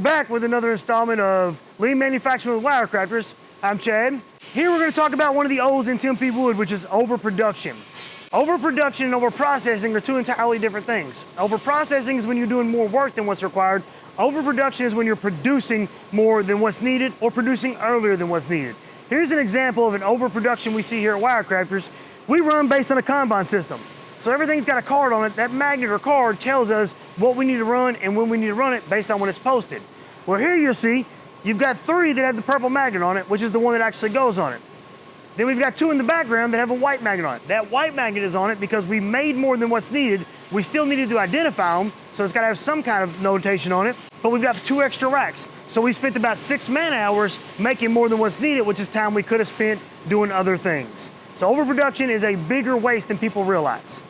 back with another installment of Lean Manufacturing with WireCrafters. I'm Chad. Here we're going to talk about one of the O's in Tempe wood, which is overproduction. Overproduction and overprocessing are two entirely different things. Overprocessing is when you're doing more work than what's required. Overproduction is when you're producing more than what's needed or producing earlier than what's needed. Here's an example of an overproduction we see here at WireCrafters. We run based on a Kanban system. So everything's got a card on it. That magnet or card tells us what we need to run and when we need to run it based on when it's posted. Well, here you'll see you've got 3 that have the purple magnet on it, which is the one that actually goes on it. Then we've got 2 in the background that have a white magnet on it. That white magnet is on it because we made more than what's needed. We still needed to identify them, so it's got to have some kind of notation on it. But we've got 2 extra racks. So we spent about 6 man-hours making more than what's needed, which is time we could have spent doing other things. So overproduction is a bigger waste than people realize.